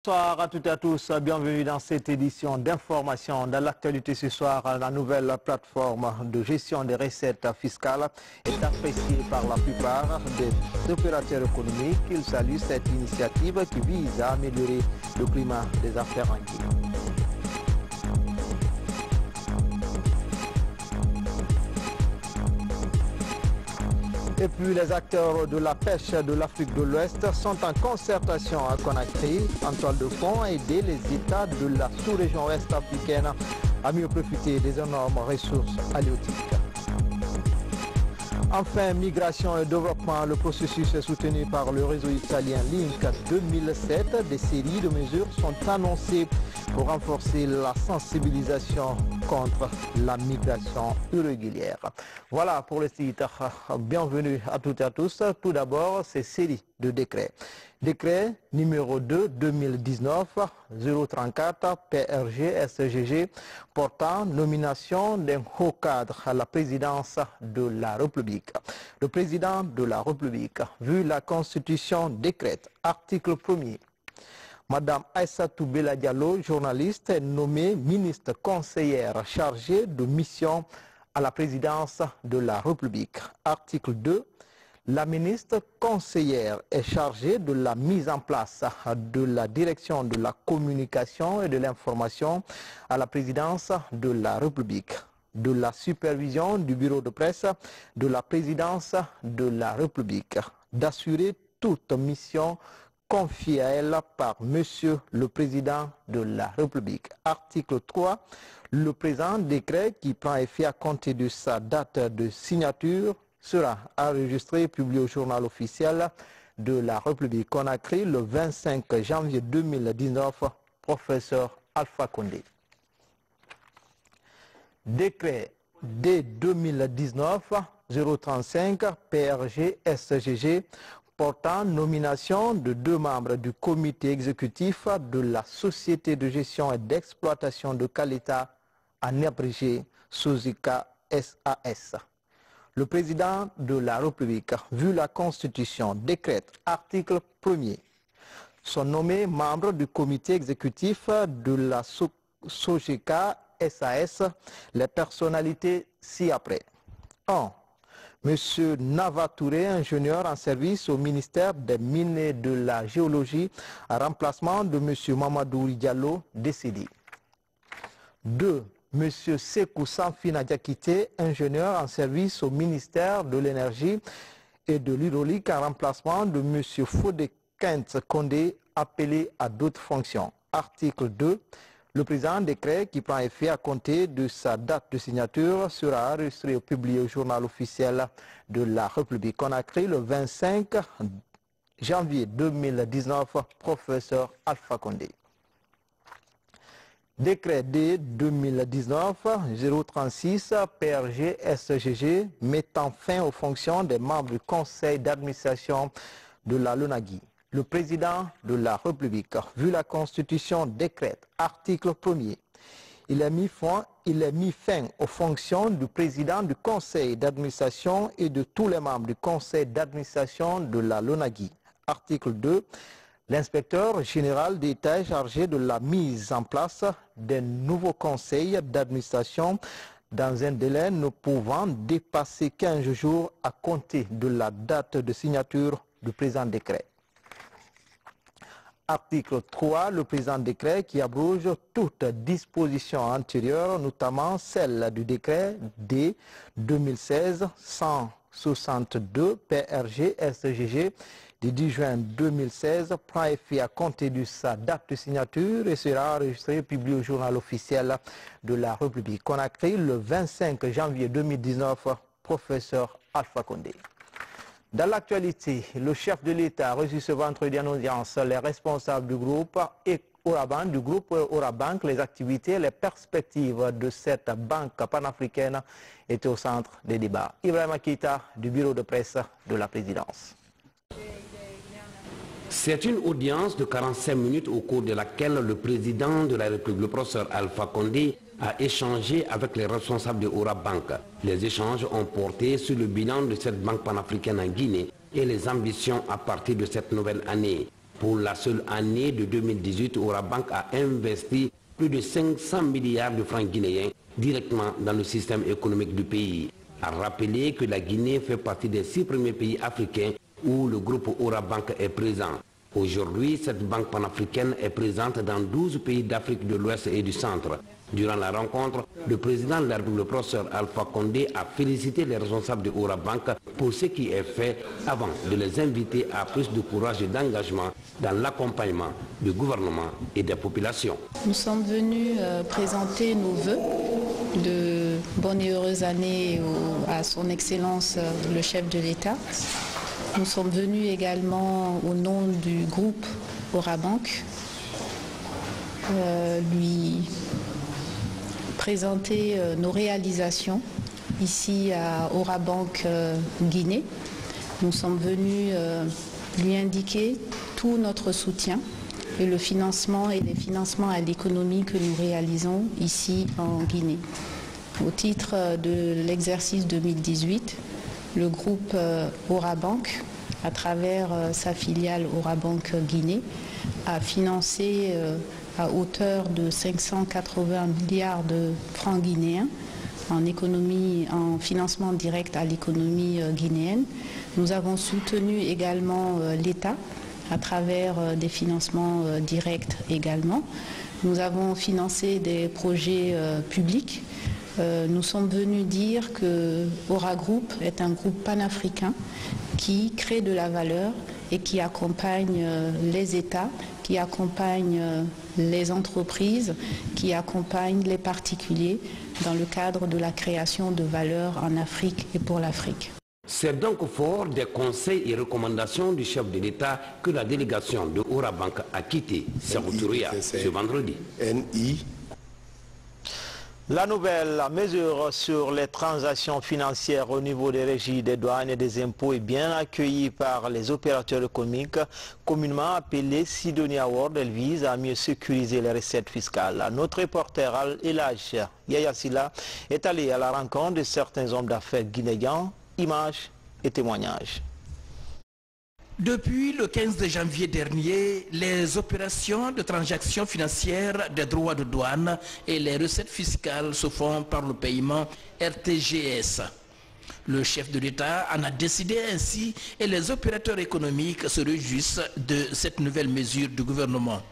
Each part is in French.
Bonsoir à toutes et à tous, bienvenue dans cette édition d'information. Dans l'actualité ce soir, la nouvelle plateforme de gestion des recettes fiscales est appréciée par la plupart des opérateurs économiques. Ils saluent cette initiative qui vise à améliorer le climat des affaires en Guinée. Et puis les acteurs de la pêche de l'Afrique de l'Ouest sont en concertation à Conakry, en toile de fond, à aider les États de la sous-région ouest africaine à mieux profiter des énormes ressources halieutiques. Enfin, migration et développement, le processus est soutenu par le réseau italien Link 2007. Des séries de mesures sont annoncées pour renforcer la sensibilisation contre la migration irrégulière. Voilà pour le titre. Bienvenue à toutes et à tous. Tout d'abord, ces séries de décrets. Décret numéro 2 2019-034 PRG-SGG portant nomination d'un haut cadre à la présidence de la République. Le président de la République, vu la Constitution, décrète, article 1er. Madame Aïssatou Bella Diallo, journaliste, est nommée ministre conseillère chargée de mission à la présidence de la République. Article 2. La ministre conseillère est chargée de la mise en place de la direction de la communication et de l'information à la présidence de la République, de la supervision du bureau de presse de la présidence de la République, d'assurer toute mission confiée à elle par Monsieur le Président de la République. Article 3. Le présent décret qui prend effet à compter de sa date de signature sera enregistré et publié au journal officiel de la République Conakry le 25 janvier 2019, professeur Alpha Condé. Décret D 2019-035 PRG-SGG portant nomination de 2 membres du comité exécutif de la Société de gestion et d'exploitation de Caleta en abrégé SOSICA SAS. Le président de la République, vu la Constitution, décrète, article 1er, sont nommés membres du comité exécutif de la SOGECA SAS les personnalités ci-après. 1. Monsieur Nava Touré, ingénieur en service au ministère des Mines et de la Géologie, en remplacement de Monsieur Mamadou Diallo, décédé. 2. Monsieur Sekou Sanfina Diakité, ingénieur en service au ministère de l'Énergie et de l'Hydraulique, en remplacement de Monsieur Fodé Kent Condé, appelé à d'autres fonctions. Article 2. Le présent décret qui prend effet à compter de sa date de signature sera enregistré et publié au journal officiel de la République Conakry le 25 janvier 2019, professeur Alpha Condé. Décret D 2019-036 PRG-SGG mettant fin aux fonctions des membres du conseil d'administration de la LONAGUI. Le président de la République, vu la Constitution, décrète, article 1er, il a mis fin aux fonctions du président du conseil d'administration et de tous les membres du conseil d'administration de la LONAGUI. Article 2. L'inspecteur général d'État est chargé de la mise en place d'un nouveau conseil d'administration dans un délai ne pouvant dépasser 15 jours à compter de la date de signature du présent décret. Article 3. Le présent décret qui abroge toute disposition antérieure, notamment celle du décret D 2016-162 PRG-SGG du 10 juin 2016 prend effet à compter de sa date de signature et sera enregistré et publié au journal officiel de la République Conakry le 25 janvier 2019, professeur Alpha Condé. Dans l'actualité, le chef de l'État a reçu ce vendredi en audience les responsables du groupe Orabank. Les activités et les perspectives de cette banque panafricaine étaient au centre des débats. Ibrahima Keïta du bureau de presse de la présidence. C'est une audience de 45 minutes au cours de laquelle le président de la République, le professeur Alpha Condé, a échangé avec les responsables de Orabank. Les échanges ont porté sur le bilan de cette banque panafricaine en Guinée et les ambitions à partir de cette nouvelle année. Pour la seule année de 2018, Orabank a investi plus de 500 milliards de francs guinéens directement dans le système économique du pays. A rappeler que la Guinée fait partie des 6 premiers pays africains où le groupe Orabank est présent. Aujourd'hui, cette banque panafricaine est présente dans 12 pays d'Afrique de l'Ouest et du Centre. Durant la rencontre, le président de la République, le professeur Alpha Condé, a félicité les responsables de Orabank pour ce qui est fait avant de les inviter à plus de courage et d'engagement dans l'accompagnement du gouvernement et des populations. Nous sommes venus présenter nos vœux de bonne et heureuse année à son Excellence le chef de l'État. Nous sommes venus également au nom du groupe Orabank lui présenter nos réalisations ici à Orabank Guinée. Nous sommes venus lui indiquer tout notre soutien et le financement et les financements à l'économie que nous réalisons ici en Guinée. Au titre de l'exercice 2018, le groupe Orabank, à travers sa filiale Orabank Guinée, a financé à hauteur de 580 milliards de francs guinéens en financement direct à l'économie guinéenne. Nous avons soutenu également l'État à travers des financements directs également. Nous avons financé des projets publics. Nous sommes venus dire que Ora Group est un groupe panafricain qui crée de la valeur et qui accompagne les États, qui accompagne les entreprises, qui accompagne les particuliers dans le cadre de la création de valeur en Afrique et pour l'Afrique. C'est donc fort des conseils et recommandations du chef de l'État que la délégation de Orabank a quitté Sékou-Touria ce vendredi. La nouvelle mesure sur les transactions financières au niveau des régies des douanes et des impôts est bien accueillie par les opérateurs économiques, communément appelée Sidonia Award. Elle vise à mieux sécuriser les recettes fiscales. Notre reporter Al-Elaj Yaya Silla est allé à la rencontre de certains hommes d'affaires guinéens. Images et témoignages. Depuis le 15 janvier dernier, les opérations de transactions financières des droits de douane et les recettes fiscales se font par le paiement RTGS. Le chef de l'État en a décidé ainsi et les opérateurs économiques se réjouissent de cette nouvelle mesure du gouvernement.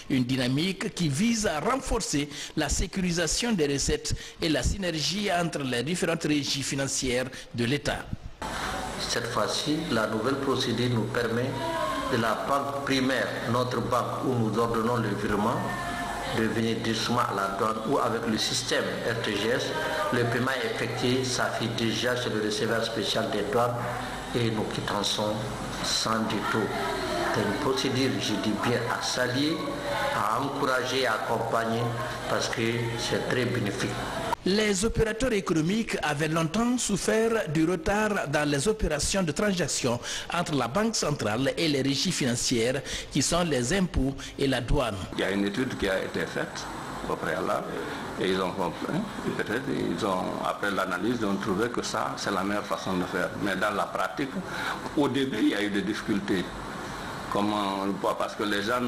Une dynamique qui vise à renforcer la sécurisation des recettes et la synergie entre les différentes régies financières de l'État. Cette fois-ci, la nouvelle procédure nous permet de la banque primaire, notre banque où nous ordonnons le virement, de venir directement à la douane ou avec le système RTGS, le paiement effectué s'affiche déjà sur le receveur spécial des douanes et nous quittons sans détour. C'est une procédure, je dis bien, à saluer, à encourager, à accompagner parce que c'est très bénéfique. Les opérateurs économiques avaient longtemps souffert du retard dans les opérations de transaction entre la Banque centrale et les régies financières qui sont les impôts et la douane. Il y a une étude qui a été faite au préalable et ils ont compris, peut-être après l'analyse, ils ont trouvé que ça c'est la meilleure façon de faire. Mais dans la pratique, au début il y a eu des difficultés. Comment, parce que les gens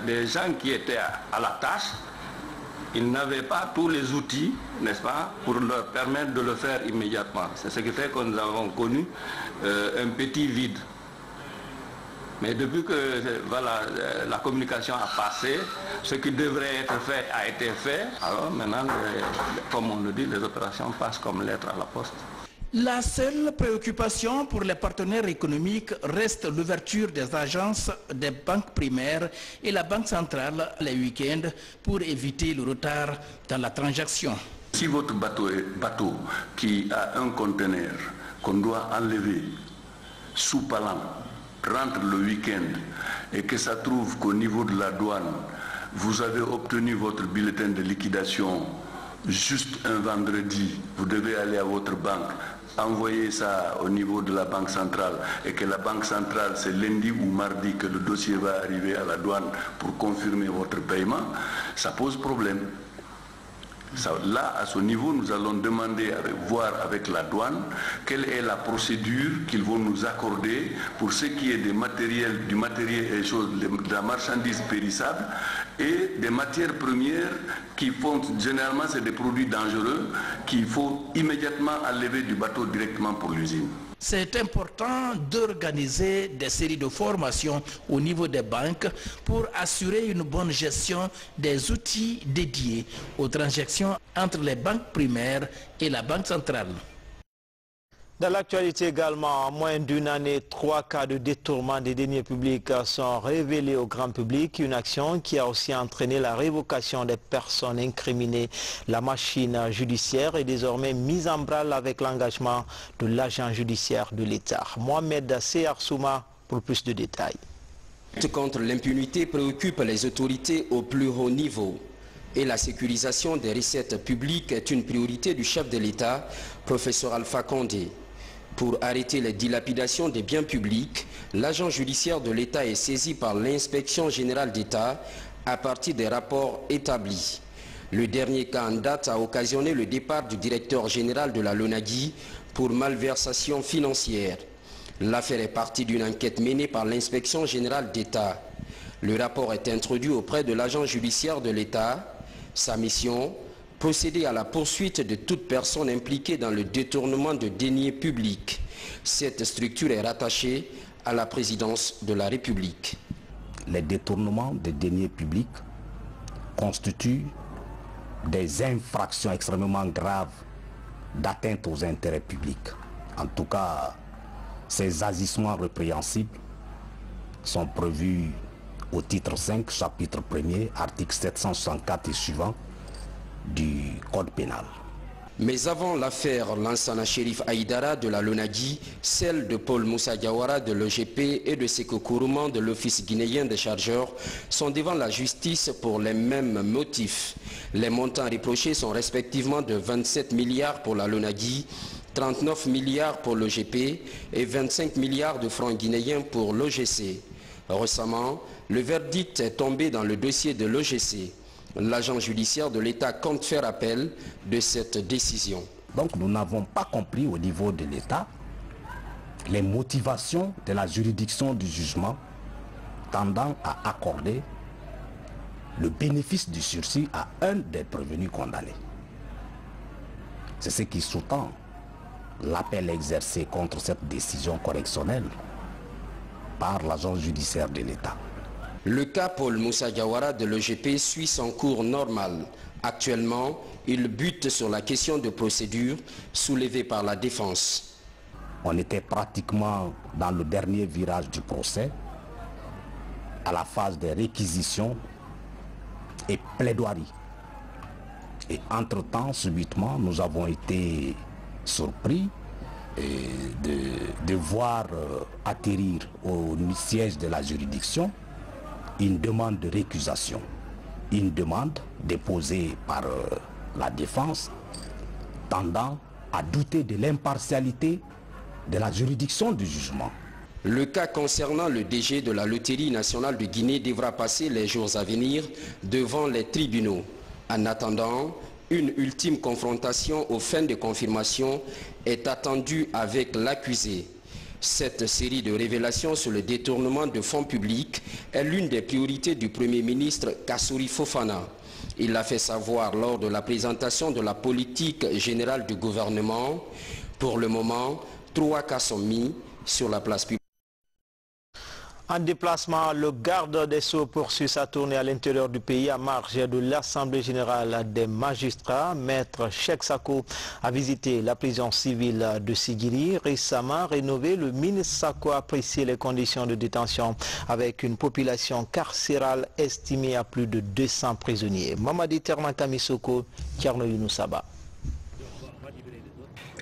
les gens qui étaient à la tâche, ils n'avaient pas tous les outils, n'est-ce pas, pour leur permettre de le faire immédiatement. C'est ce qui fait que nous avons connu un petit vide. Mais depuis que voilà, la communication a passé, ce qui devrait être fait a été fait. Alors maintenant, comme on le dit, les opérations passent comme lettre à la poste. La seule préoccupation pour les partenaires économiques reste l'ouverture des agences des banques primaires et la Banque centrale les week-ends pour éviter le retard dans la transaction. Si votre bateau qui a un conteneur qu'on doit enlever sous Palan rentre le week-end et que ça trouve qu'au niveau de la douane, vous avez obtenu votre bulletin de liquidation juste un vendredi, vous devez aller à votre banque, envoyer ça au niveau de la Banque centrale et que la Banque centrale, c'est lundi ou mardi que le dossier va arriver à la douane pour confirmer votre paiement, ça pose problème. Là, à ce niveau, nous allons demander, voir avec la douane, quelle est la procédure qu'ils vont nous accorder pour ce qui est du matériel et choses, de la marchandise périssable et des matières premières qui font, généralement, c'est des produits dangereux qu'il faut immédiatement enlever du bateau directement pour l'usine. C'est important d'organiser des séries de formations au niveau des banques pour assurer une bonne gestion des outils dédiés aux transactions entre les banques primaires et la Banque centrale. Dans l'actualité également, en moins d'une année, 3 cas de détournement des deniers publics sont révélés au grand public. Une action qui a aussi entraîné la révocation des personnes incriminées. La machine judiciaire est désormais mise en branle avec l'engagement de l'agent judiciaire de l'État. Mohamed Seyar-Souma pour plus de détails. La lutte contre l'impunité préoccupe les autorités au plus haut niveau. Et la sécurisation des recettes publiques est une priorité du chef de l'État, professeur Alpha Condé. Pour arrêter les dilapidations des biens publics, l'agent judiciaire de l'État est saisi par l'inspection générale d'État à partir des rapports établis. Le dernier cas en date a occasionné le départ du directeur général de la LONAGUI pour malversation financière. L'affaire est partie d'une enquête menée par l'inspection générale d'État. Le rapport est introduit auprès de l'agent judiciaire de l'État. Sa mission, procéder à la poursuite de toute personne impliquée dans le détournement de deniers publics. Cette structure est rattachée à la présidence de la République. Les détournements de deniers publics constituent des infractions extrêmement graves d'atteinte aux intérêts publics. En tout cas, ces agissements répréhensibles sont prévus au titre 5, chapitre 1er, article 764 et suivant du Code pénal. Mais avant l'affaire Lansana Chérif Aïdara de la LONAGUI, celle de Paul Moussa Diawara de l'OGP et de Seko Kourouman de l'Office guinéen des chargeurs sont devant la justice pour les mêmes motifs. Les montants reprochés sont respectivement de 27 milliards pour la LONAGUI, 39 milliards pour l'OGP et 25 milliards de francs guinéens pour l'OGC. Récemment, le verdict est tombé dans le dossier de l'OGC. L'agent judiciaire de l'État compte faire appel de cette décision. Donc nous n'avons pas compris au niveau de l'État les motivations de la juridiction du jugement tendant à accorder le bénéfice du sursis à un des prévenus condamnés. C'est ce qui sous-tend l'appel exercé contre cette décision correctionnelle par l'agent judiciaire de l'État. Le cas Paul Moussa Diawara de l'OGP suit son cours normal. Actuellement, il bute sur la question de procédure soulevée par la défense. On était pratiquement dans le dernier virage du procès, à la phase des réquisitions et plaidoiries. Et entre-temps, subitement, nous avons été surpris de voir atterrir au siège de la juridiction une demande de récusation, une demande déposée par la défense tendant à douter de l'impartialité de la juridiction du jugement. Le cas concernant le DG de la Loterie nationale de Guinée devra passer les jours à venir devant les tribunaux. En attendant, une ultime confrontation aux fins de confirmation est attendue avec l'accusé. Cette série de révélations sur le détournement de fonds publics est l'une des priorités du Premier ministre Kassouri Fofana. Il l'a fait savoir lors de la présentation de la politique générale du gouvernement. Pour le moment, 3 cas sont mis sur la place publique. En déplacement, le garde des Sceaux poursuit sa tournée à l'intérieur du pays à marge de l'Assemblée générale des magistrats. Maître Cheikh Sako a visité la prison civile de Sigiri. Récemment rénovée, le ministre Sako a apprécié les conditions de détention avec une population carcérale estimée à plus de 200 prisonniers. Mamadi Termakami Soko, Tierno Younoussaba.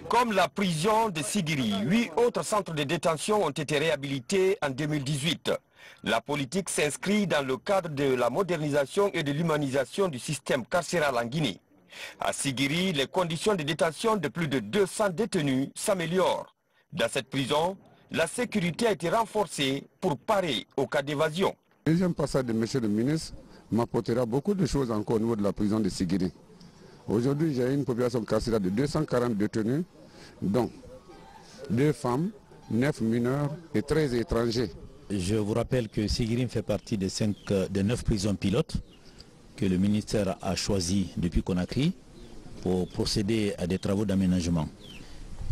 Comme la prison de Sigiri, 8 autres centres de détention ont été réhabilités en 2018. La politique s'inscrit dans le cadre de la modernisation et de l'humanisation du système carcéral en Guinée. À Sigiri, les conditions de détention de plus de 200 détenus s'améliorent. Dans cette prison, la sécurité a été renforcée pour parer au cas d'évasion. Le deuxième passage de M. le ministre m'apportera beaucoup de choses encore au niveau de la prison de Sigiri. Aujourd'hui, j'ai une population carcérale de 240 détenus, dont 2 femmes, 9 mineurs et 13 étrangers. Je vous rappelle que Sigiri fait partie des 9 prisons pilotes que le ministère a choisi depuis Conakry pour procéder à des travaux d'aménagement.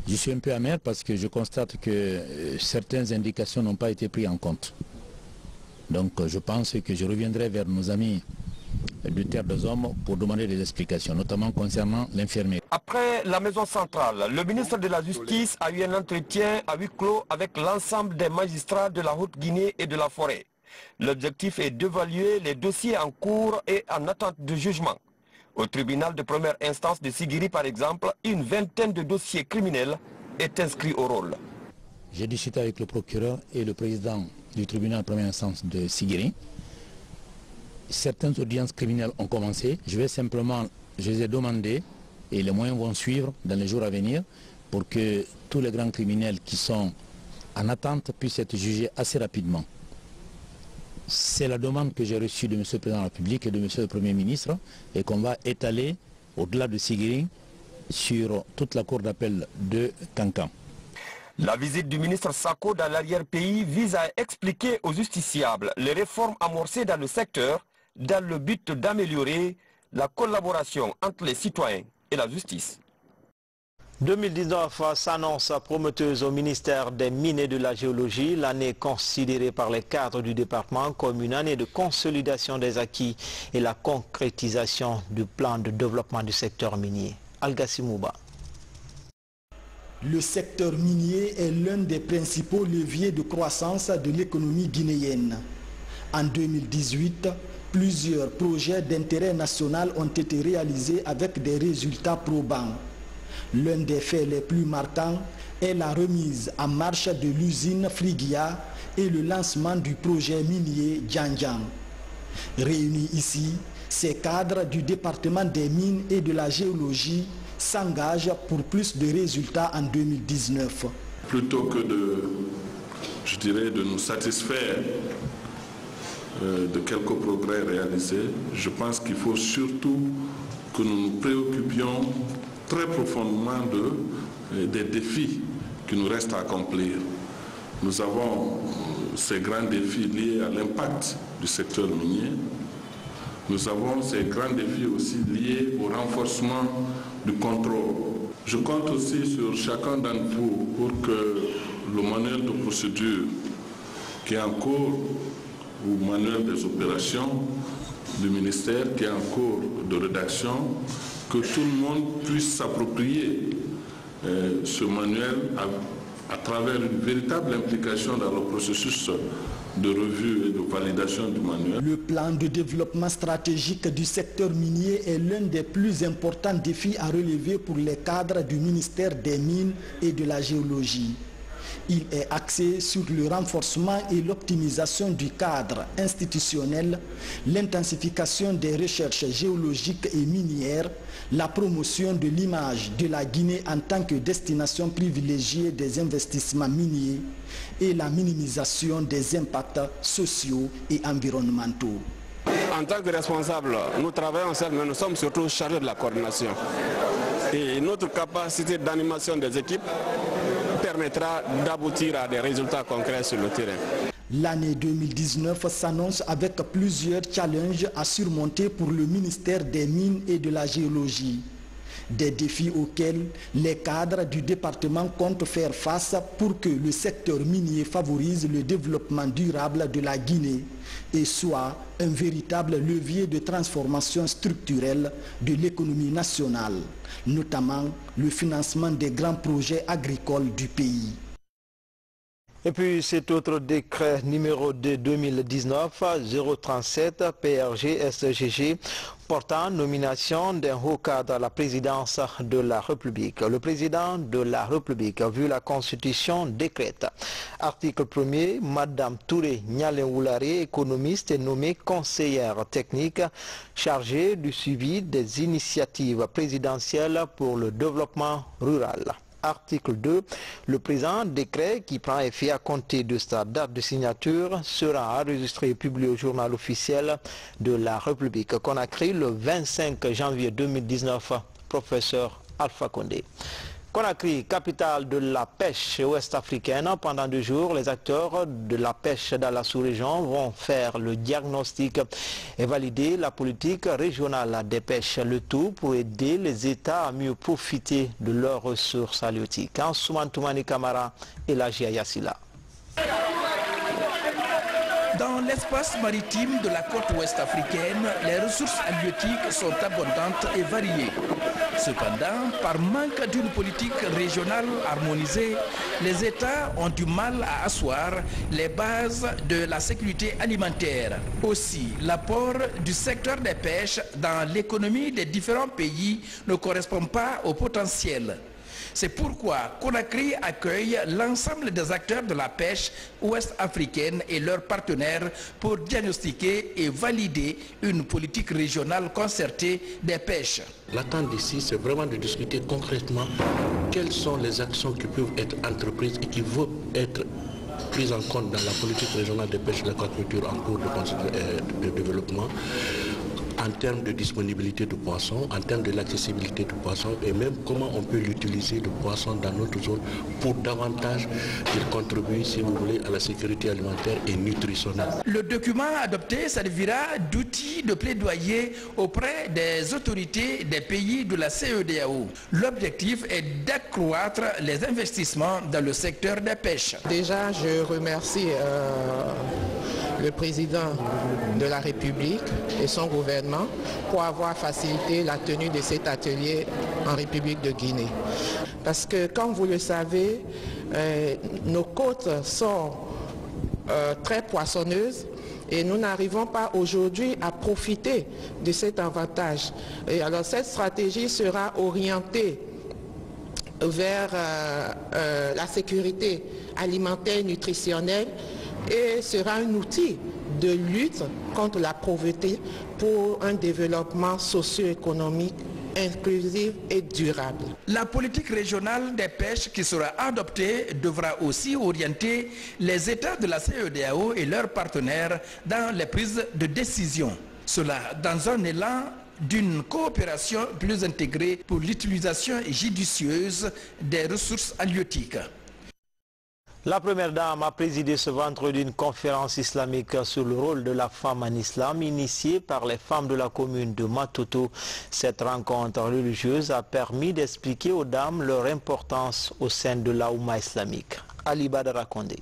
Je suis un peu amer parce que je constate que certaines indications n'ont pas été prises en compte. Donc je pense que je reviendrai vers nos amis de Terre des Hommes pour demander des explications, notamment concernant l'infirmier. Après la maison centrale, le ministre de la Justice a eu un entretien à huis clos avec l'ensemble des magistrats de la Haute-Guinée et de la Forêt. L'objectif est d'évaluer les dossiers en cours et en attente de jugement. Au tribunal de première instance de Sigiri, par exemple, une vingtaine de dossiers criminels est inscrit au rôle. J'ai discuté avec le procureur et le président du tribunal de première instance de Sigiri. Certaines audiences criminelles ont commencé. Je les ai demandé, et les moyens vont suivre dans les jours à venir, pour que tous les grands criminels qui sont en attente puissent être jugés assez rapidement. C'est la demande que j'ai reçue de M. le Président de la République et de M. le Premier ministre, et qu'on va étaler au-delà de Sigiri sur toute la cour d'appel de Kankan. La visite du ministre Sako dans l'arrière-pays vise à expliquer aux justiciables les réformes amorcées dans le secteur dans le but d'améliorer la collaboration entre les citoyens et la justice. 2019 s'annonce prometteuse au ministère des Mines et de la Géologie, l'année considérée par les cadres du département comme une année de consolidation des acquis et la concrétisation du plan de développement du secteur minier. Algassi Mouba. Le secteur minier est l'un des principaux leviers de croissance de l'économie guinéenne. En 2018, plusieurs projets d'intérêt national ont été réalisés avec des résultats probants. L'un des faits les plus marquants est la remise en marche de l'usine Frigia et le lancement du projet minier Djanjan. Réunis ici, ces cadres du département des mines et de la géologie s'engagent pour plus de résultats en 2019. Plutôt que de nous satisfaire de quelques progrès réalisés, je pense qu'il faut surtout que nous nous préoccupions très profondément des défis qui nous restent à accomplir. Nous avons ces grands défis liés à l'impact du secteur minier. Nous avons ces grands défis aussi liés au renforcement du contrôle. Je compte aussi sur chacun d'entre vous pour que le manuel de procédure qui est en cours, ou manuel des opérations du ministère qui est en cours de rédaction, que tout le monde puisse s'approprier ce manuel à travers une véritable implication dans le processus de revue et de validation du manuel. Le plan de développement stratégique du secteur minier est l'un des plus importants défis à relever pour les cadres du ministère des Mines et de la Géologie. Il est axé sur le renforcement et l'optimisation du cadre institutionnel, l'intensification des recherches géologiques et minières, la promotion de l'image de la Guinée en tant que destination privilégiée des investissements miniers et la minimisation des impacts sociaux et environnementaux. En tant que responsables, nous travaillons ensemble, mais nous sommes surtout chargés de la coordination. Et notre capacité d'animation des équipes permettra d'aboutir à des résultats concrets sur le terrain. L'année 2019 s'annonce avec plusieurs challenges à surmonter pour le ministère des Mines et de la Géologie. Des défis auxquels les cadres du département comptent faire face pour que le secteur minier favorise le développement durable de la Guinée et soit un véritable levier de transformation structurelle de l'économie nationale, notamment le financement des grands projets agricoles du pays. Et puis cet autre décret numéro 2 2019-037 PRG-SGG portant nomination d'un haut cadre à la présidence de la République. Le président de la République, vu la Constitution, décrète. Article 1er, Madame Touré Nyalen-Woulare, économiste, est nommée conseillère technique chargée du suivi des initiatives présidentielles pour le développement rural. Article 2. Le présent décret qui prend effet à compter de sa date de signature sera enregistré et publié au journal officiel de la République Conakry le 25 janvier 2019. Professeur Alpha Condé. Conakry, capitale de la pêche ouest-africaine. Pendant 2 jours, les acteurs de la pêche dans la sous-région vont faire le diagnostic et valider la politique régionale des pêches. Le tout pour aider les États à mieux profiter de leurs ressources halieutiques. Souman Toumani Kamara et la Yassila. Dans l'espace maritime de la côte ouest africaine, les ressources halieutiques sont abondantes et variées. Cependant, par manque d'une politique régionale harmonisée, les États ont du mal à asseoir les bases de la sécurité alimentaire. Aussi, l'apport du secteur des pêches dans l'économie des différents pays ne correspond pas au potentiel. C'est pourquoi Conakry accueille l'ensemble des acteurs de la pêche ouest-africaine et leurs partenaires pour diagnostiquer et valider une politique régionale concertée des pêches. L'attente d'ici, c'est vraiment de discuter concrètement quelles sont les actions qui peuvent être entreprises et qui vont être prises en compte dans la politique régionale des pêches et de l'aquaculture en cours de développement, en termes de disponibilité de poissons, en termes de l'accessibilité du poisson et même comment on peut l'utiliser le poisson dans notre zone pour davantage qu'il contribue, si vous voulez, à la sécurité alimentaire et nutritionnelle. Le document adopté servira d'outil de plaidoyer auprès des autorités des pays de la CEDEAO. L'objectif est d'accroître les investissements dans le secteur des pêches. Déjà, je remercie le président de la République et son gouvernement pour avoir facilité la tenue de cet atelier en République de Guinée. Parce que, comme vous le savez, nos côtes sont très poissonneuses et nous n'arrivons pas aujourd'hui à profiter de cet avantage. Et alors cette stratégie sera orientée vers la sécurité alimentaire et nutritionnelle et sera un outil de lutte contre la pauvreté pour un développement socio-économique inclusif et durable. La politique régionale des pêches qui sera adoptée devra aussi orienter les États de la CEDEAO et leurs partenaires dans les prises de décision. Cela dans un élan d'une coopération plus intégrée pour l'utilisation judicieuse des ressources halieutiques. La première dame a présidé ce vendredi une conférence islamique sur le rôle de la femme en islam initiée par les femmes de la commune de Matoto. Cette rencontre religieuse a permis d'expliquer aux dames leur importance au sein de la Oumma islamique. Ali Badara Kondé.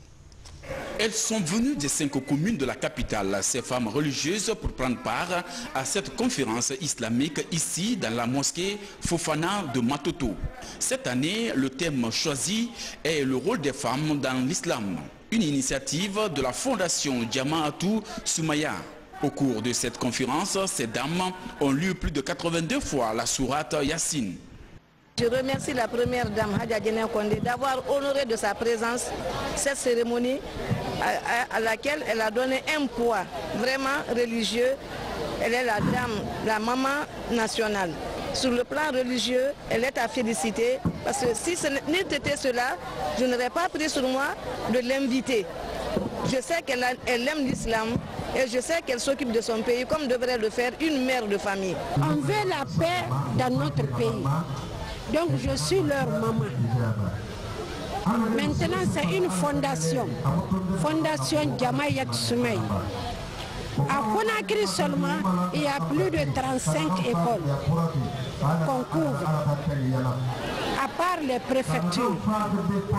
Elles sont venues des 5 communes de la capitale, ces femmes religieuses, pour prendre part à cette conférence islamique ici dans la mosquée Fofana de Matoto. Cette année, le thème choisi est le rôle des femmes dans l'islam, une initiative de la fondation Jama'atou Soumaya. Au cours de cette conférence, ces dames ont lu plus de 82 fois la sourate Yassine. Je remercie la première dame Hadja Djené Kondé d'avoir honoré de sa présence cette cérémonie à laquelle elle a donné un poids vraiment religieux. Elle est la dame, la maman nationale. Sur le plan religieux, elle est à féliciter parce que si ce n'était cela, je n'aurais pas pris sur moi de l'inviter. Je sais qu'elle aime l'islam et je sais qu'elle s'occupe de son pays comme devrait le faire une mère de famille. On veut la paix dans notre pays. Donc je suis leur maman. Maintenant c'est une fondation, Fondation Jama'atou Soumaya. À Conakry seulement, il y a plus de 35 écoles qu'on couvre, à part les préfectures.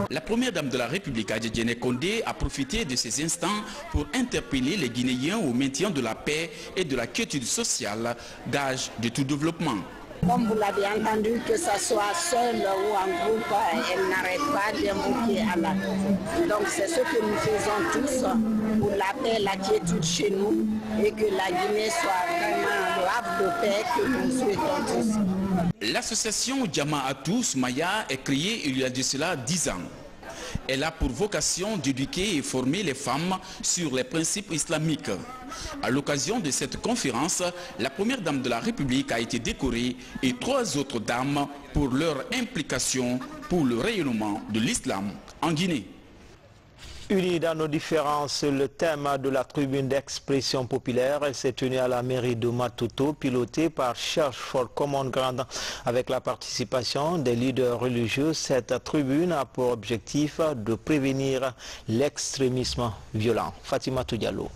La première dame de la République, Hadja Djené Kondé, a profité de ces instants pour interpeller les Guinéens au maintien de la paix et de la quiétude sociale, gage de tout développement. Comme vous l'avez entendu, que ce soit seul ou en groupe, elle n'arrête pas d'invoquer Allah. Donc c'est ce que nous faisons tous pour la paix, la quiétude chez nous et que la Guinée soit vraiment le havre de paix que nous souhaitons tous. L'association Jama'atou Soumaya est créée il y a de cela 10 ans. Elle a pour vocation d'éduquer et former les femmes sur les principes islamiques. À l'occasion de cette conférence, la première dame de la République a été décorée et 3 autres dames pour leur implication pour le rayonnement de l'islam en Guinée. Unis dans nos différences, le thème de la tribune d'expression populaire s'est tenu à la mairie de Matoto, pilotée par Church for Common Ground. Avec la participation des leaders religieux, cette tribune a pour objectif de prévenir l'extrémisme violent. Fatima Diallo.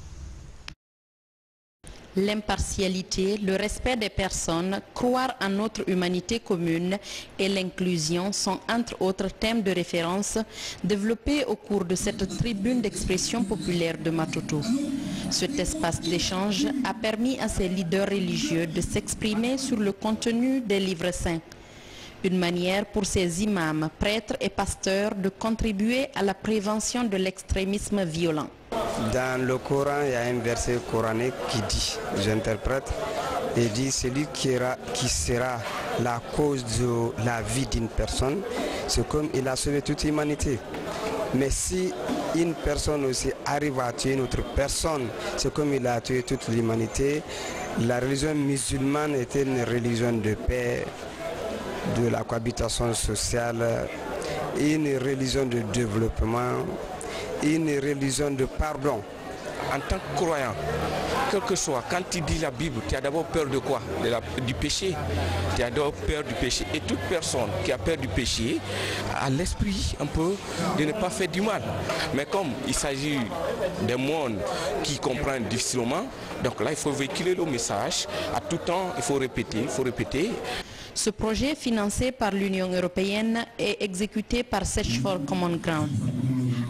L'impartialité, le respect des personnes, croire en notre humanité commune et l'inclusion sont entre autres thèmes de référence développés au cours de cette tribune d'expression populaire de Matoto. Cet espace d'échange a permis à ces leaders religieux de s'exprimer sur le contenu des livres saints. Une manière pour ces imams, prêtres et pasteurs de contribuer à la prévention de l'extrémisme violent. Dans le Coran, il y a un verset coranique qui dit, j'interprète, et dit celui qui sera la cause de la vie d'une personne, c'est comme il a sauvé toute l'humanité. Mais si une personne aussi arrive à tuer une autre personne, c'est comme il a tué toute l'humanité. La religion musulmane était une religion de paix, de la cohabitation sociale, une religion de développement, une religion de pardon. En tant que croyant, quel que soit, quand tu dis la Bible, tu as d'abord peur de quoi? Du péché. Tu as d'abord peur du péché. Et toute personne qui a peur du péché a l'esprit un peu de ne pas faire du mal. Mais comme il s'agit d'un monde qui comprend difficilement, donc là il faut véhiculer le message. À tout temps, il faut répéter. Ce projet, financé par l'Union européenne, est exécuté par Search for Common Ground.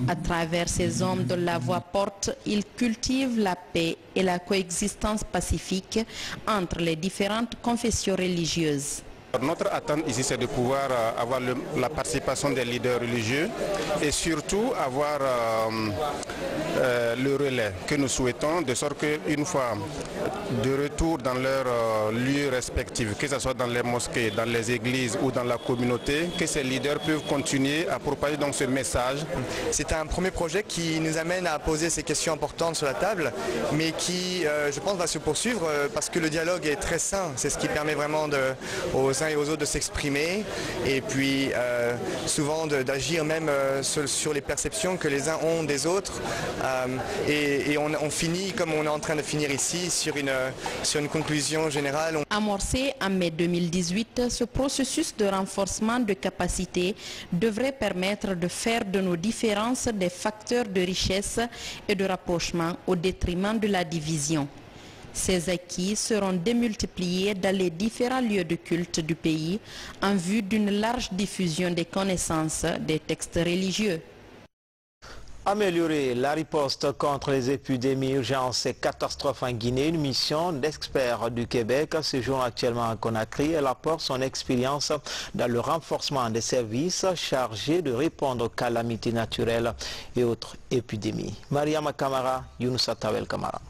À travers ces hommes dont la voix porte, ils cultivent la paix et la coexistence pacifique entre les différentes confessions religieuses. Notre attente ici, c'est de pouvoir avoir la participation des leaders religieux et surtout avoir le relais que nous souhaitons, de sorte qu'une fois de retour dans leurs lieux respectifs, que ce soit dans les mosquées, dans les églises ou dans la communauté, que ces leaders peuvent continuer à propager donc ce message. C'est un premier projet qui nous amène à poser ces questions importantes sur la table, mais qui, je pense, va se poursuivre parce que le dialogue est très sain. C'est ce qui permet vraiment aux uns et aux autres de s'exprimer et puis souvent d'agir même sur les perceptions que les uns ont des autres et on finit comme on est en train de finir ici sur une conclusion générale. Amorcé en mai 2018, ce processus de renforcement de capacité devrait permettre de faire de nos différences des facteurs de richesse et de rapprochement au détriment de la division. Ces acquis seront démultipliés dans les différents lieux de culte du pays en vue d'une large diffusion des connaissances des textes religieux. Améliorer la riposte contre les épidémies, urgences et catastrophes en Guinée, une mission d'experts du Québec séjourne actuellement à Conakry. Elle apporte son expérience dans le renforcement des services chargés de répondre aux calamités naturelles et autres épidémies. Mariama Kamara, Younoussa Tawel Kamara.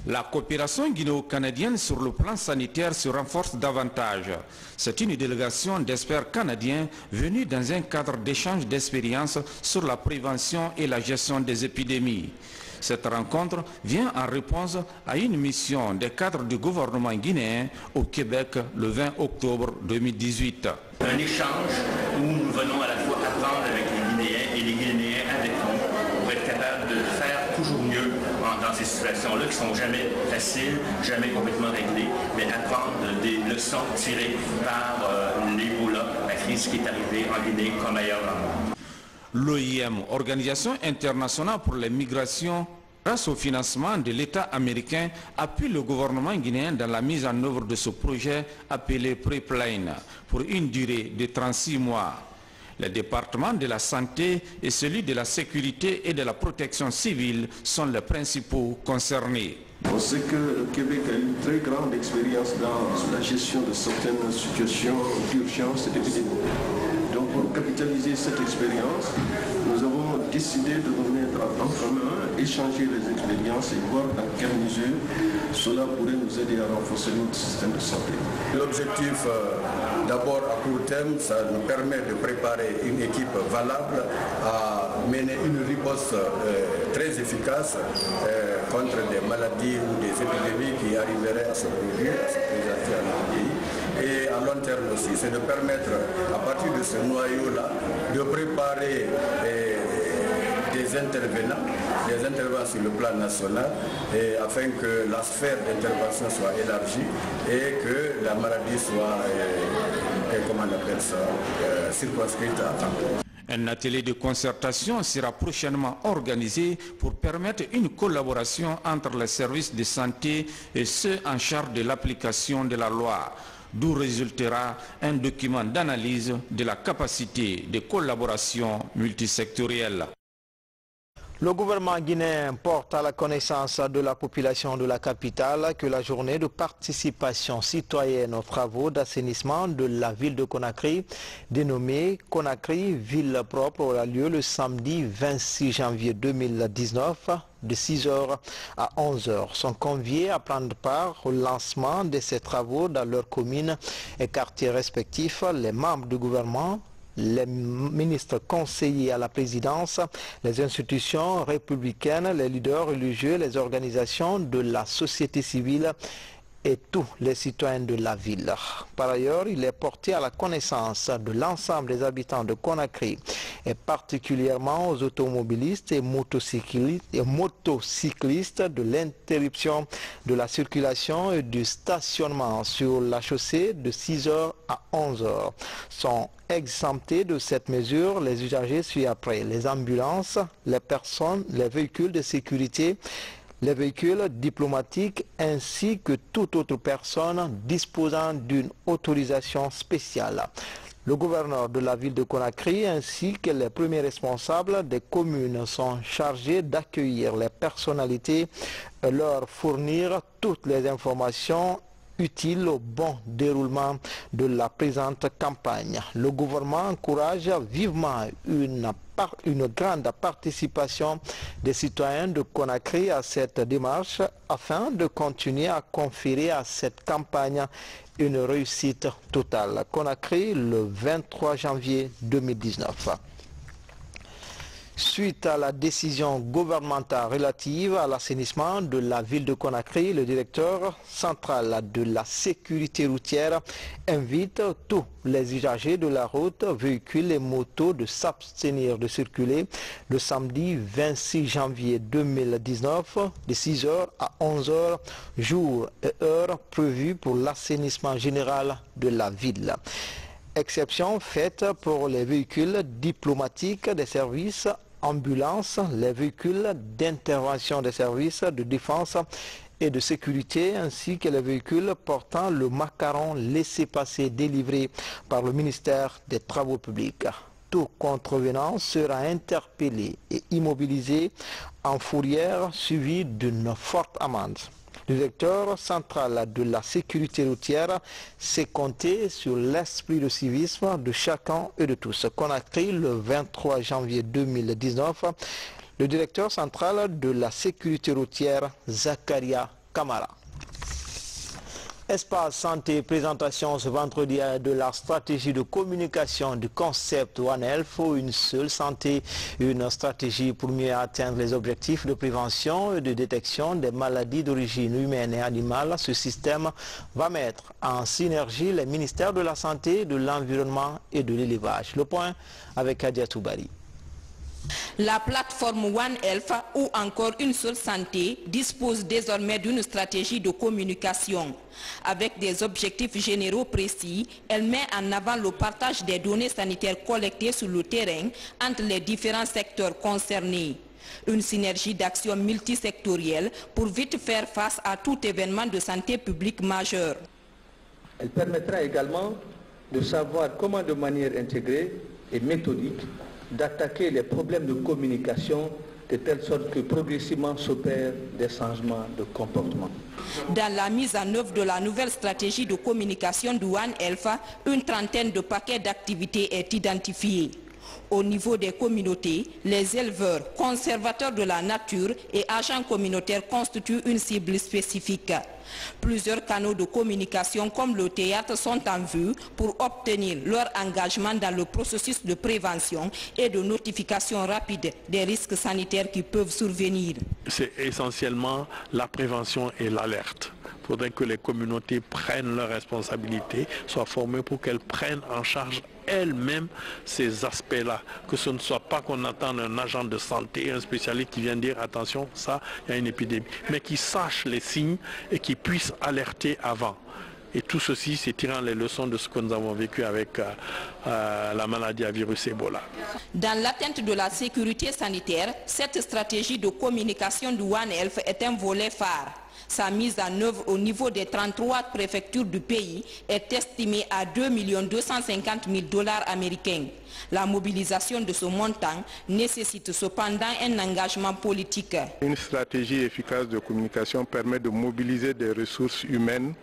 La coopération guinéo-canadienne sur le plan sanitaire se renforce davantage. C'est une délégation d'experts canadiens venus dans un cadre d'échange d'expériences sur la prévention et la gestion des épidémies. Cette rencontre vient en réponse à une mission des cadres du gouvernement guinéen au Québec le 20 octobre 2018. Un échange où nous venons à la fois apprendre avec les Guinéens et les Guinéens avec nous pour être capables de faire toujours mieux dans ces situations-là qui ne sont jamais faciles, jamais complètement réglées, mais apprendre des leçons tirées par l'Ebola, la crise qui est arrivée en Guinée comme ailleurs dans le monde. L'OIM, Organisation internationale pour les migrations, grâce au financement de l'État américain, appuie le gouvernement guinéen dans la mise en œuvre de ce projet appelé Prepline pour une durée de 36 mois. Les départements de la santé et celui de la sécurité et de la protection civile sont les principaux concernés. On sait que le Québec a une très grande expérience dans la gestion de certaines situations d'urgence et d'épidémie. Donc pour capitaliser cette expérience, nous avons décidé de nous mettre en commun, échanger les expériences et voir dans quelle mesure cela pourrait nous aider à renforcer notre système de santé. L'objectif, d'abord à court terme, ça nous permet de préparer une équipe valable à mener une riposte très efficace contre des maladies ou des épidémies qui arriveraient à se produire, à se présenter à notre pays. Et à long terme aussi, c'est de permettre, à partir de ce noyau-là, de préparer des intervenants sur le plan national, et afin que la sphère d'intervention soit élargie et que la maladie soit, comment on appelle ça, circonscrite à temps. Un atelier de concertation sera prochainement organisé pour permettre une collaboration entre les services de santé et ceux en charge de l'application de la loi, d'où résultera un document d'analyse de la capacité de collaboration multisectorielle. Le gouvernement guinéen porte à la connaissance de la population de la capitale que la journée de participation citoyenne aux travaux d'assainissement de la ville de Conakry, dénommée Conakry Ville Propre, aura lieu le samedi 26 janvier 2019 de 6h à 11h. Sont conviés à prendre part au lancement de ces travaux dans leurs communes et quartiers respectifs les membres du gouvernement, les ministres conseillers à la présidence, les institutions républicaines, les leaders religieux, les organisations de la société civile et tous les citoyens de la ville. Par ailleurs, il est porté à la connaissance de l'ensemble des habitants de Conakry et particulièrement aux automobilistes et motocyclistes de l'interruption de la circulation et du stationnement sur la chaussée de 6h à 11h. Sont exemptés de cette mesure les usagers ci-après: les ambulances, les personnes, les véhicules de sécurité, les véhicules diplomatiques ainsi que toute autre personne disposant d'une autorisation spéciale. Le gouverneur de la ville de Conakry ainsi que les premiers responsables des communes sont chargés d'accueillir les personnalités et leur fournir toutes les informations utile au bon déroulement de la présente campagne. Le gouvernement encourage vivement une grande participation des citoyens de Conakry à cette démarche afin de continuer à conférer à cette campagne une réussite totale. Conakry, le 23 janvier 2019. Suite à la décision gouvernementale relative à l'assainissement de la ville de Conakry, le directeur central de la sécurité routière invite tous les usagers de la route, véhicules et motos de s'abstenir de circuler le samedi 26 janvier 2019 de 6h à 11h, jour et heure prévus pour l'assainissement général de la ville. Exception faite pour les véhicules diplomatiques des services ambulances, les véhicules d'intervention des services de défense et de sécurité ainsi que les véhicules portant le macaron laissez-passer délivré par le ministère des Travaux publics. Tout contrevenant sera interpellé et immobilisé en fourrière suivi d'une forte amende. Le directeur central de la sécurité routière s'est compté sur l'esprit de civisme de chacun et de tous. Conakry, le 23 janvier 2019, le directeur central de la sécurité routière, Zakaria Kamara. Espace Santé, présentation ce vendredi de la stratégie de communication du concept One Health, une seule santé, une stratégie pour mieux atteindre les objectifs de prévention et de détection des maladies d'origine humaine et animale. Ce système va mettre en synergie les ministères de la Santé, de l'Environnement et de l'Élevage. Le point avec Adia Toubari. La plateforme One Health, ou encore Une seule santé, dispose désormais d'une stratégie de communication. Avec des objectifs généraux précis, elle met en avant le partage des données sanitaires collectées sur le terrain entre les différents secteurs concernés. Une synergie d'action multisectorielle pour vite faire face à tout événement de santé publique majeur. Elle permettra également de savoir comment de manière intégrée et méthodique d'attaquer les problèmes de communication de telle sorte que progressivement s'opèrent des changements de comportement. Dans la mise en œuvre de la nouvelle stratégie de communication de One Health, une trentaine de paquets d'activités est identifiée. Au niveau des communautés, les éleveurs, conservateurs de la nature et agents communautaires constituent une cible spécifique. Plusieurs canaux de communication comme le théâtre sont en vue pour obtenir leur engagement dans le processus de prévention et de notification rapide des risques sanitaires qui peuvent survenir. C'est essentiellement la prévention et l'alerte. Il faudrait que les communautés prennent leurs responsabilités, soient formées pour qu'elles prennent en charge elles-mêmes ces aspects-là. Que ce ne soit pas qu'on attende un agent de santé, un spécialiste qui vient dire attention, ça, il y a une épidémie. Mais qui sache les signes et qui puisse alerter avant. Et tout ceci, c'est tirant les leçons de ce que nous avons vécu avec la maladie à virus Ebola. Dans l'atteinte de la sécurité sanitaire, cette stratégie de communication du One Health est un volet phare. Sa mise en œuvre au niveau des 33 préfectures du pays est estimée à 2 250 000 $ américains. La mobilisation de ce montant nécessite cependant un engagement politique. Une stratégie efficace de communication permet de mobiliser des ressources humaines,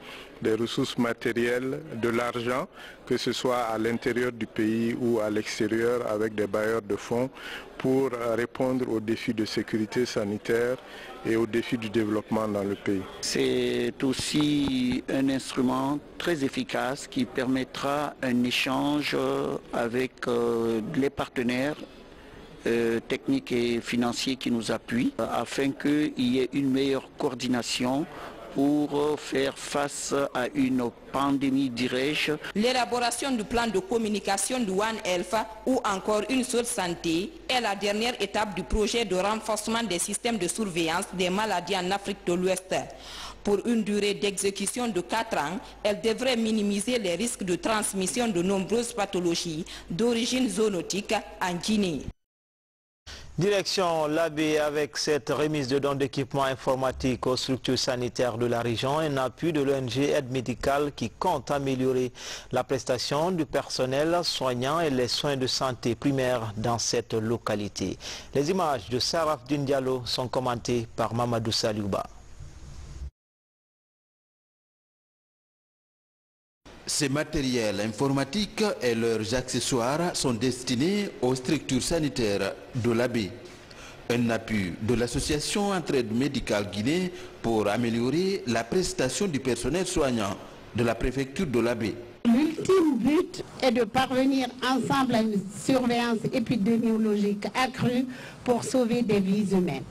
des ressources matérielles, de l'argent, que ce soit à l'intérieur du pays ou à l'extérieur avec des bailleurs de fonds pour répondre aux défis de sécurité sanitaire et aux défis du développement dans le pays. C'est aussi un instrument très efficace qui permettra un échange avec les partenaires techniques et financiers qui nous appuient afin qu'il y ait une meilleure coordination pour faire face à une pandémie, dirais-je. L'élaboration du plan de communication du One Health ou encore une seule santé est la dernière étape du projet de renforcement des systèmes de surveillance des maladies en Afrique de l'Ouest. Pour une durée d'exécution de 4 ans, elle devrait minimiser les risques de transmission de nombreuses pathologies d'origine zoonotique en Guinée. Direction l'Abbé avec cette remise de dons d'équipements informatiques aux structures sanitaires de la région, un appui de l'ONG Aide Médicale qui compte améliorer la prestation du personnel soignant et les soins de santé primaires dans cette localité. Les images de Saraf Diallo sont commentées par Mamadou Saliouba. Ces matériels informatiques et leurs accessoires sont destinés aux structures sanitaires de l'Abbé. Un appui de l'association Entraide Médicale Guinée pour améliorer la prestation du personnel soignant de la préfecture de l'Abbé. L'ultime but est de parvenir ensemble à une surveillance épidémiologique accrue pour sauver des vies humaines.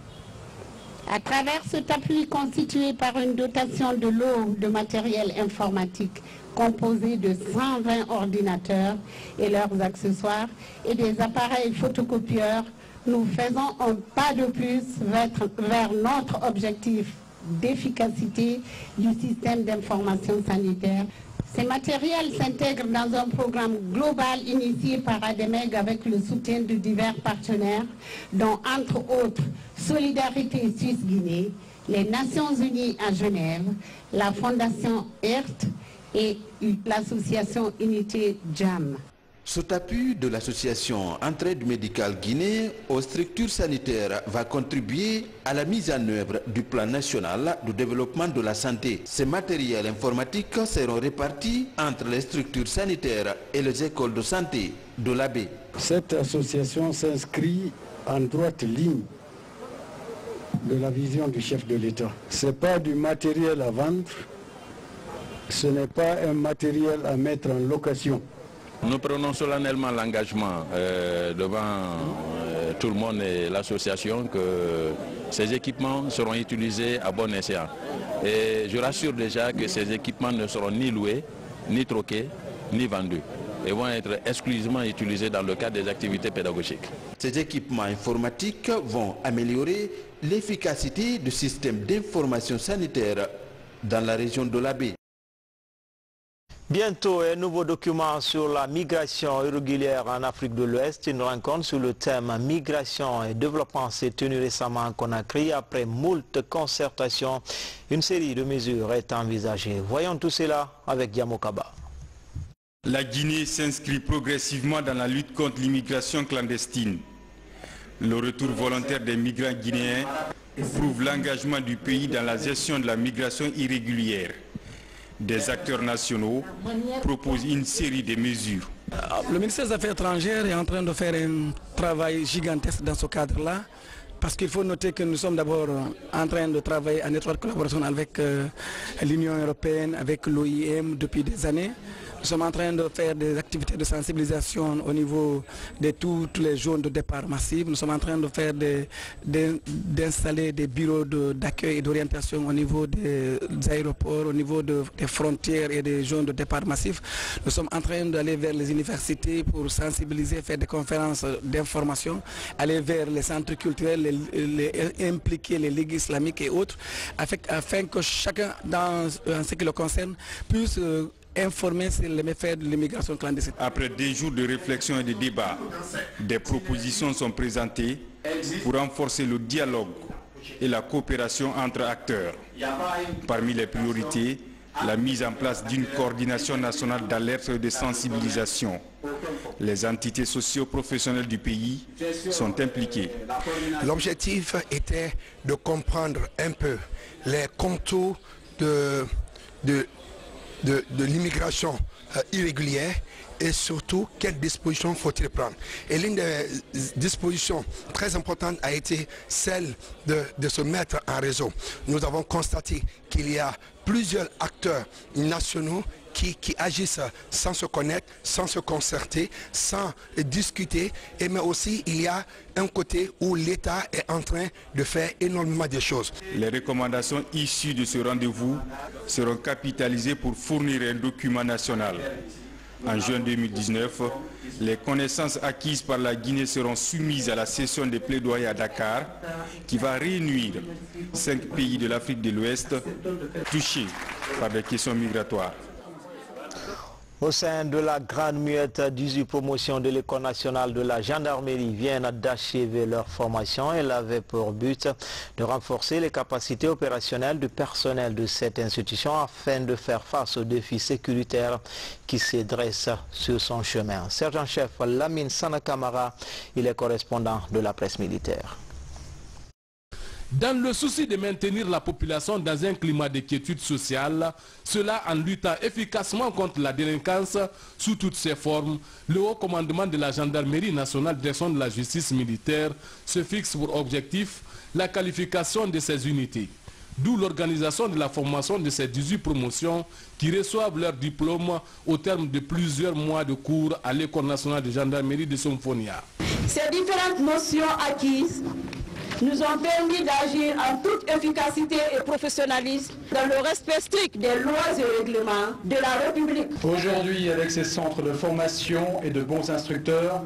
À travers cet appui constitué par une dotation de lot de matériel informatique composé de 120 ordinateurs et leurs accessoires et des appareils photocopieurs, nous faisons un pas de plus vers notre objectif d'efficacité du système d'information sanitaire. Ces matériels s'intègrent dans un programme global initié par ADEMEG avec le soutien de divers partenaires, dont entre autres Solidarité Suisse-Guinée, les Nations Unies à Genève, la Fondation ERT et l'association Unité JAM. Cet appui de l'association Entraide Médicale Guinée aux structures sanitaires va contribuer à la mise en œuvre du plan national de développement de la santé. Ces matériels informatiques seront répartis entre les structures sanitaires et les écoles de santé de l'Abbé. Cette association s'inscrit en droite ligne de la vision du chef de l'État. Ce n'est pas du matériel à vendre, ce n'est pas un matériel à mettre en location. Nous prenons solennellement l'engagement devant tout le monde et l'association que ces équipements seront utilisés à bon escient. Et je rassure déjà que ces équipements ne seront ni loués, ni troqués, ni vendus. Et vont être exclusivement utilisés dans le cadre des activités pédagogiques. Ces équipements informatiques vont améliorer l'efficacité du système d'information sanitaire dans la région de l'Abbé. Bientôt, un nouveau document sur la migration irrégulière en Afrique de l'Ouest. Une rencontre sur le thème migration et développement s'est tenue récemment à Conakry. Après moult concertations, une série de mesures est envisagée. Voyons tout cela avec Diamokaba. La Guinée s'inscrit progressivement dans la lutte contre l'immigration clandestine. Le retour volontaire des migrants guinéens prouve l'engagement du pays dans la gestion de la migration irrégulière. Des acteurs nationaux proposent une série de mesures. Le ministère des Affaires étrangères est en train de faire un travail gigantesque dans ce cadre-là, parce qu'il faut noter que nous sommes d'abord en train de travailler en étroite collaboration avec l'Union européenne, avec l'OIM depuis des années. Nous sommes en train de faire des activités de sensibilisation au niveau de toutes les zones de départ massifs. Nous sommes en train de faire d'installer des bureaux d'accueil et d'orientation au niveau des aéroports, au niveau des frontières et des zones de départ massifs. Nous sommes en train d'aller vers les universités pour sensibiliser, faire des conférences d'information, aller vers les centres culturels, impliquer les ligues islamiques et autres, afin que chacun, en ce qui le concerne, puisse informer sur les méfaits de l'immigration clandestine. Après des jours de réflexion et de débat, des propositions sont présentées pour renforcer le dialogue et la coopération entre acteurs. Parmi les priorités, la mise en place d'une coordination nationale d'alerte et de sensibilisation. Les entités socio-professionnelles du pays sont impliquées. L'objectif était de comprendre un peu les contours de l'immigration irrégulière et surtout quelles dispositions faut-il prendre. Et l'une des dispositions très importantes a été celle de se mettre en réseau. Nous avons constaté qu'il y a plusieurs acteurs nationaux qui agissent sans se connaître, sans se concerter, sans discuter, mais aussi il y a un côté où l'État est en train de faire énormément de choses. Les recommandations issues de ce rendez-vous seront capitalisées pour fournir un document national. En juin 2019, les connaissances acquises par la Guinée seront soumises à la session des plaidoyers à Dakar, qui va réunir 5 pays de l'Afrique de l'Ouest touchés par des questions migratoires. Au sein de la Grande Muette, 18 promotions de l'École nationale de la gendarmerie viennent d'achever leur formation. Elle avait pour but de renforcer les capacités opérationnelles du personnel de cette institution afin de faire face aux défis sécuritaires qui se dressent sur son chemin. Sergent-chef Lamine Sanakamara, il est correspondant de la presse militaire. Dans le souci de maintenir la population dans un climat d'inquiétude sociale, cela en luttant efficacement contre la délinquance sous toutes ses formes, le haut commandement de la gendarmerie nationale direction de la justice militaire se fixe pour objectif la qualification de ces unités. D'où l'organisation de la formation de ces 18 promotions qui reçoivent leur diplôme au terme de plusieurs mois de cours à l'École nationale de gendarmerie de Somfonia. Ces différentes notions acquises nous ont permis d'agir en toute efficacité et professionnalisme dans le respect strict des lois et règlements de la République. Aujourd'hui, avec ces centres de formation et de bons instructeurs,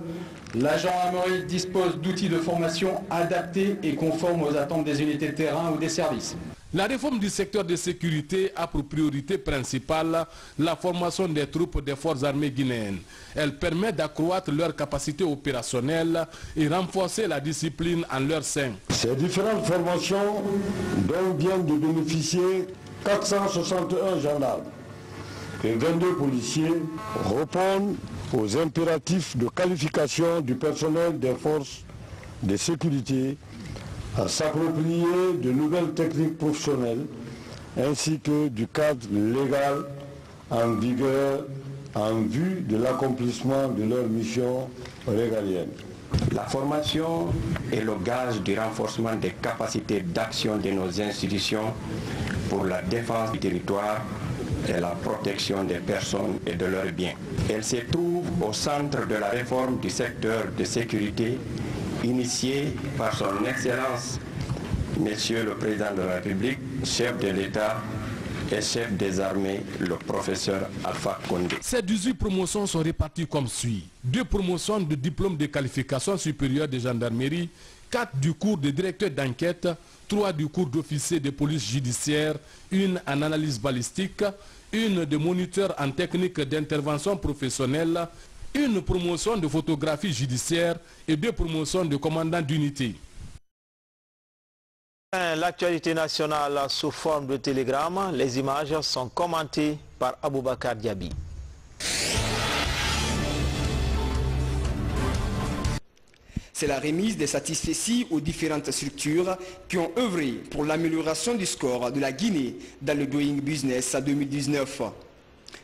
la gendarmerie dispose d'outils de formation adaptés et conformes aux attentes des unités de terrain ou des services. La réforme du secteur de sécurité a pour priorité principale la formation des troupes des forces armées guinéennes. Elle permet d'accroître leurs capacités opérationnelles et renforcer la discipline en leur sein. Ces différentes formations dont viennent de bénéficier 461 gendarmes et 22 policiers répondent aux impératifs de qualification du personnel des forces de sécurité à s'approprier de nouvelles techniques professionnelles ainsi que du cadre légal en vigueur en vue de l'accomplissement de leur mission régalienne. La formation est le gage du renforcement des capacités d'action de nos institutions pour la défense du territoire et la protection des personnes et de leurs biens. Elle se trouve au centre de la réforme du secteur de sécurité initiée par son Excellence, Monsieur le Président de la République, chef de l'État et chef des armées, le professeur Alpha Condé. Ces 18 promotions sont réparties comme suit. 2 promotions de diplôme de qualification supérieure de gendarmerie, 4 du cours de directeur d'enquête, 3 du cours d'officier de police judiciaire, 1 en analyse balistique, 1 de moniteur en technique d'intervention professionnelle, 1 promotion de photographie judiciaire et 2 promotions de commandant d'unité. L'actualité nationale sous forme de télégramme, les images sont commentées par Aboubakar Diaby. C'est la remise des satisfecits aux différentes structures qui ont œuvré pour l'amélioration du score de la Guinée dans le Doing Business 2019.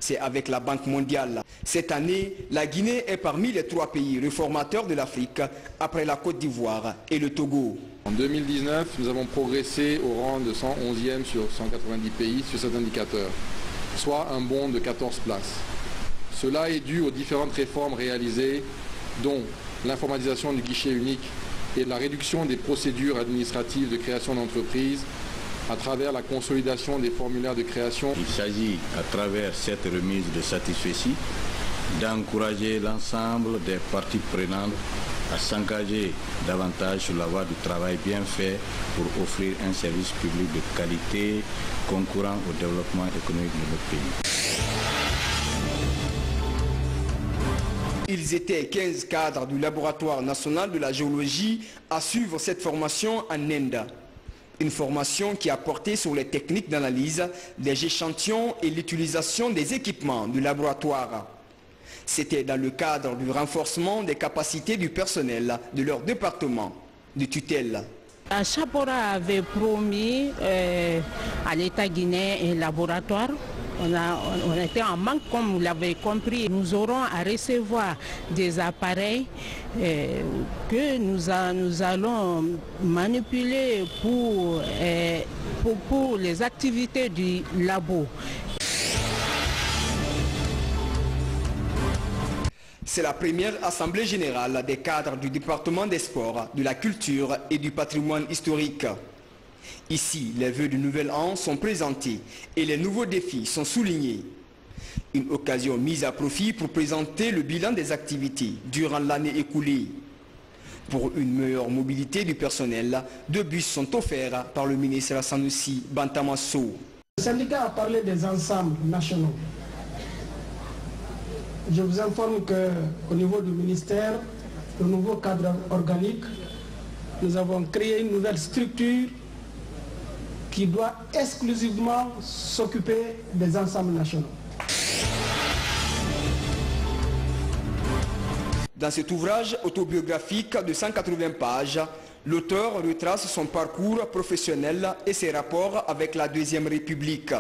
C'est avec la Banque mondiale. Cette année, la Guinée est parmi les 3 pays réformateurs de l'Afrique, après la Côte d'Ivoire et le Togo. En 2019, nous avons progressé au rang de 111e sur 190 pays sur cet indicateur, soit un bond de 14 places. Cela est dû aux différentes réformes réalisées, dont l'informatisation du guichet unique et la réduction des procédures administratives de création d'entreprises à travers la consolidation des formulaires de création. Il s'agit, à travers cette remise de satisfecit, d'encourager l'ensemble des parties prenantes à s'engager davantage sur la voie du travail bien fait pour offrir un service public de qualité concourant au développement économique de notre pays. Ils étaient 15 cadres du laboratoire national de la géologie à suivre cette formation en Inde. Une formation qui a porté sur les techniques d'analyse des échantillons et l'utilisation des équipements du laboratoire. C'était dans le cadre du renforcement des capacités du personnel de leur département de tutelle. Chapora avait promis à l'État guinéen un laboratoire. On était en manque, comme vous l'avez compris. Nous aurons à recevoir des appareils que nous allons manipuler pour les activités du labo. C'est la première assemblée générale des cadres du département des sports, de la culture et du patrimoine historique. Ici, les vœux du nouvel an sont présentés et les nouveaux défis sont soulignés. Une occasion mise à profit pour présenter le bilan des activités durant l'année écoulée. Pour une meilleure mobilité du personnel, 2 bus sont offerts par le ministre Sanusi Bantamasso. Le syndicat a parlé des ensembles nationaux. Je vous informe qu'au niveau du ministère, le nouveau cadre organique, nous avons créé une nouvelle structure qui doit exclusivement s'occuper des ensembles nationaux. Dans cet ouvrage autobiographique de 180 pages, l'auteur retrace son parcours professionnel et ses rapports avec la Deuxième République.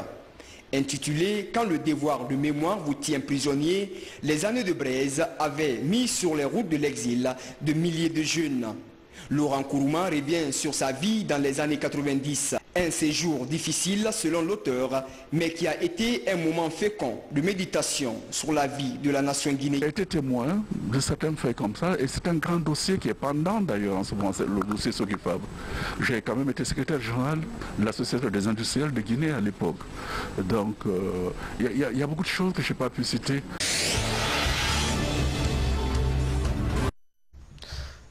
Intitulé « Quand le devoir de mémoire vous tient prisonnier », les années de braise avaient mis sur les routes de l'exil de milliers de jeunes. Laurent Kourouma revient sur sa vie dans les années 90. Un séjour difficile selon l'auteur, mais qui a été un moment fécond de méditation sur la vie de la nation guinéenne. J'ai été témoin de certains faits comme ça, et c'est un grand dossier qui est pendant d'ailleurs en ce moment, le dossier Sokifab. J'ai quand même été secrétaire général de l'Association des industriels de Guinée à l'époque. Donc il y a beaucoup de choses que je n'ai pas pu citer.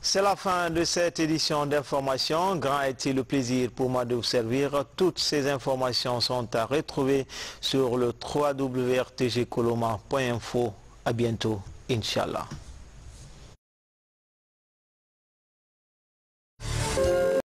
C'est la fin de cette édition d'information. Grand a-t-il le plaisir pour moi de vous servir. Toutes ces informations sont à retrouver sur le www.rtgcoloma.info. À bientôt, Inch'Allah.